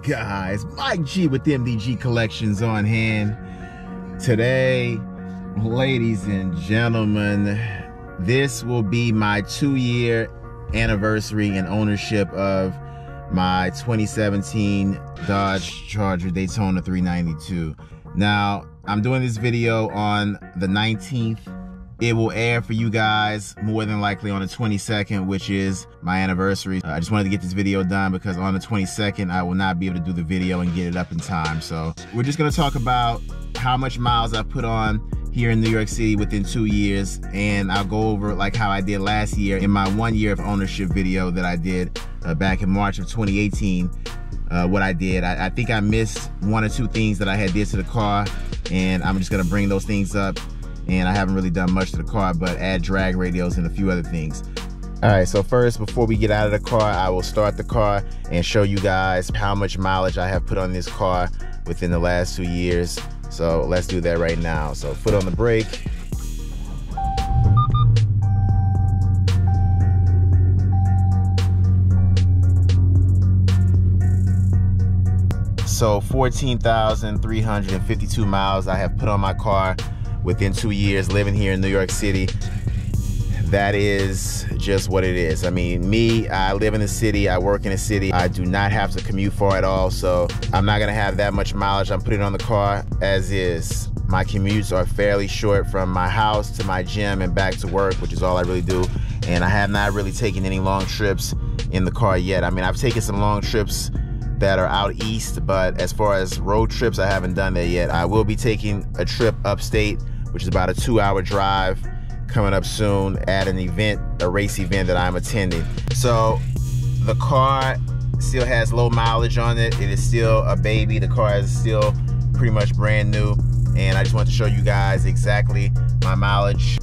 guys? Mike G with MDG Collections on hand. Today, ladies and gentlemen, this will be my 2-year anniversary and ownership of my 2017 Dodge Charger Daytona 392. Now, I'm doing this video on the 19th. It will air for you guys more than likely on the 22nd, which is my anniversary. I just wanted to get this video done because on the 22nd, I will not be able to do the video and get it up in time. So we're just gonna talk about how much miles I've put on here in New York City within 2 years. And I'll go over like how I did last year in my 1 year of ownership video that I did back in March of 2018. What I did, I think I missed 1 or 2 things that I had did to the car, and I'm just gonna bring those things up. And I haven't really done much to the car, but add drag radios and a few other things. All right, so first, before we get out of the car, I will start the car and show you guys how much mileage I have put on this car within the last 2 years. So let's do that right now. So foot on the brake. So 14,352 miles I have put on my car within 2 years living here in New York City. That is just what it is. I mean, I live in the city, I work in the city. I do not have to commute far at all, so I'm not gonna have that much mileage I'm putting on the car as is. My commutes are fairly short from my house to my gym and back to work, which is all I really do. And I have not really taken any long trips in the car yet. I mean, I've taken some long trips that are out east, but as far as road trips, I haven't done that yet. I will be taking a trip upstate, which is about a 2-hour drive, coming up soon at an event, a race event that I'm attending. So the car still has low mileage on it. It is still a baby. The car is still pretty much brand new. And I just want to show you guys exactly my mileage.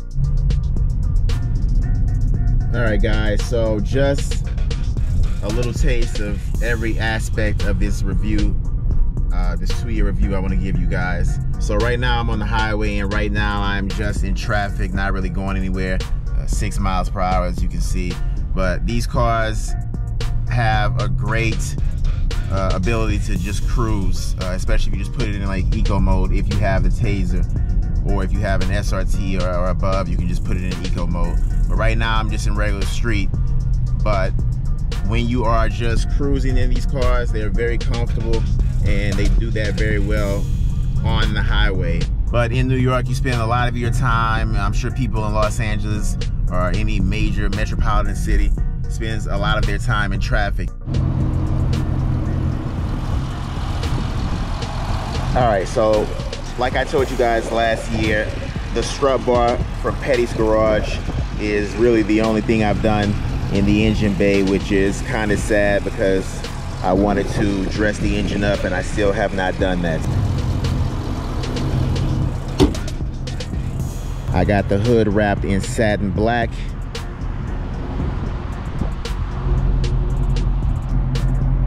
All right, guys, so just a little taste of every aspect of this review, this 2-year review I want to give you guys. So right now I'm on the highway, and right now I'm just in traffic, not really going anywhere, 6 miles per hour as you can see. But these cars have a great ability to just cruise, especially if you just put it in like eco mode. If you have the Taser, or if you have an SRT or above, you can just put it in eco mode. But right now I'm just in regular street. But when you are just cruising in these cars, they're very comfortable, and they do that very well on the highway. But in New York, you spend a lot of your time, I'm sure people in Los Angeles or any major metropolitan city spends a lot of their time in traffic. All right, so like I told you guys last year, the strut bar from Petty's Garage is really the only thing I've done in the engine bay, which is kind of sad because I wanted to dress the engine up and I still have not done that. I got the hood wrapped in satin black.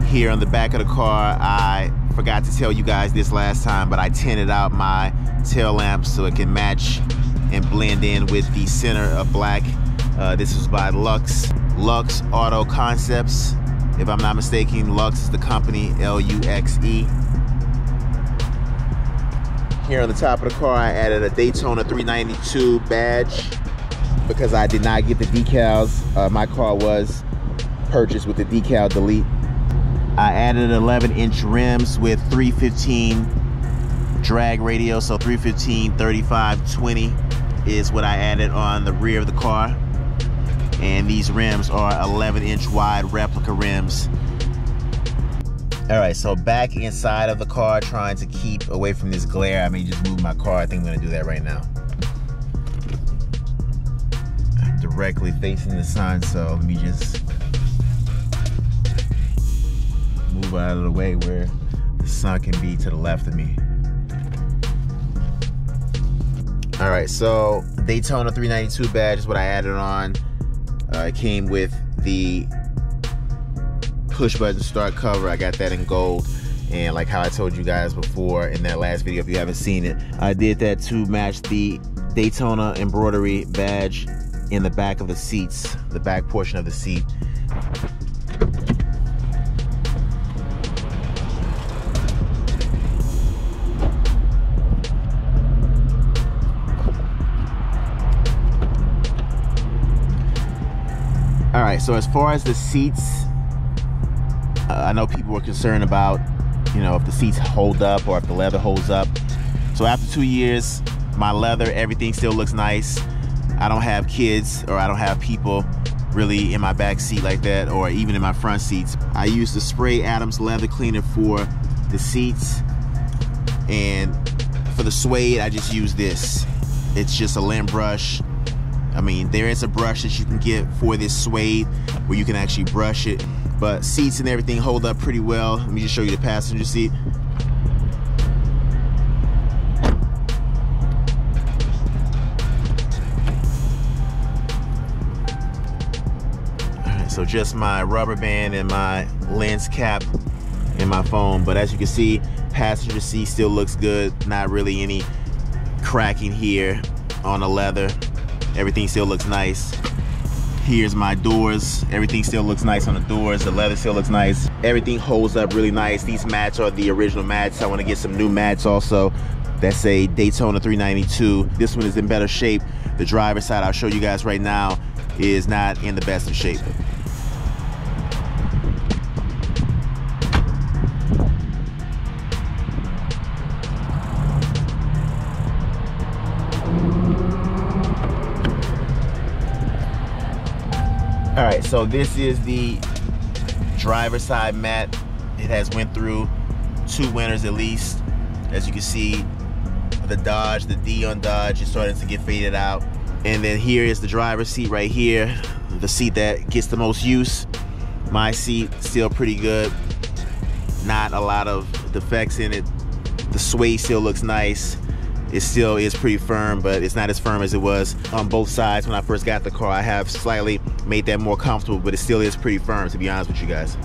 Here on the back of the car, I forgot to tell you guys this last time, but I tinted out my tail lamps so it can match and blend in with the center of black. This was by Lux Auto Concepts. If I'm not mistaken, Lux is the company, L-U-X-E. Here on the top of the car, I added a Daytona 392 badge because I did not get the decals. My car was purchased with the decal delete. I added 11-inch rims with 315 drag radius, so 315, 35, 20 is what I added on the rear of the car. And these rims are 11-inch wide replica rims. All right, so back inside of the car, trying to keep away from this glare. I may just move my car. I think I'm gonna do that right now. I'm directly facing the sun, so let me just move out of the way where the sun can be to the left of me. All right, so Daytona 392 badge is what I added on. It came with the push button start cover. I got that in gold, and like how I told you guys before in that last video, if you haven't seen it, I did that to match the Daytona embroidery badge in the back of the seats, the back portion of the seat. right, so as far as the seats, I know people were concerned about, you know, if the seats hold up or if the leather holds up. So after 2 years, my leather, everything still looks nice. I don't have kids or I don't have people really in my back seat like that, or even in my front seats. I use the Spray Adams leather cleaner for the seats, and for the suede, I just use this. It's just a lint brush. I mean, there is a brush that you can get for this suede where you can actually brush it, but seats and everything hold up pretty well. Let me just show you the passenger seat. So just my rubber band and my lens cap and my phone. But as you can see, passenger seat still looks good. Not really any cracking here on the leather. Everything still looks nice. Here's my doors. Everything still looks nice on the doors. The leather still looks nice. Everything holds up really nice. These mats are the original mats. I want to get some new mats also. That's a Daytona 392. This one is in better shape. The driver's side, I'll show you guys right now, is not in the best of shape. All right, so this is the driver's side mat. It has went through 2 winters at least. As you can see, the Dodge, the D on Dodge is starting to get faded out. And then here is the driver's seat right here, the seat that gets the most use. My seat, still pretty good. Not a lot of defects in it. The suede still looks nice. It still is pretty firm, but it's not as firm as it was on both sides when I first got the car. I have slightly made that more comfortable, but it still is pretty firm, to be honest with you guys.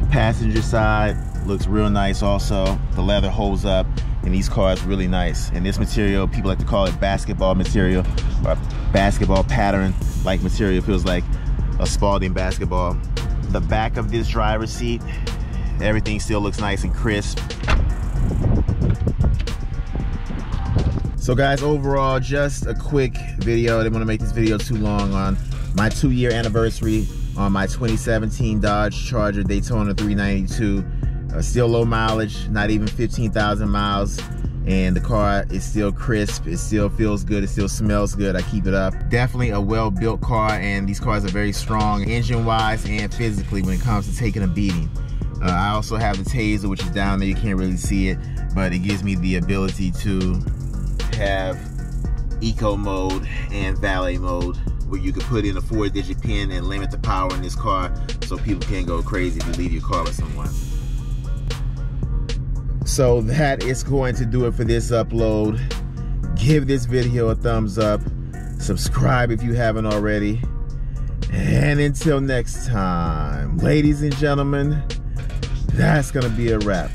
Passenger side looks real nice also. The leather holds up, and these cars really nice. And this material, people like to call it basketball material or basketball pattern like material. It feels like a Spalding basketball. The back of this driver's seat, everything still looks nice and crisp. So guys, overall, just a quick video. I didn't want to make this video too long on my 2-year anniversary on my 2017 Dodge Charger Daytona 392. Still low mileage, not even 15,000 miles. And the car is still crisp, it still feels good, it still smells good. I keep it up. Definitely a well-built car, and these cars are very strong engine-wise and physically when it comes to taking a beating. I also have the taser, which is down there. You can't really see it, but it gives me the ability to have eco mode and valet mode, where you can put in a 4-digit pin and limit the power in this car so people can't go crazy if you leave your car with someone. So that is going to do it for this upload. Give this video a thumbs up. Subscribe if you haven't already. And until next time, ladies and gentlemen, that's gonna be a wrap.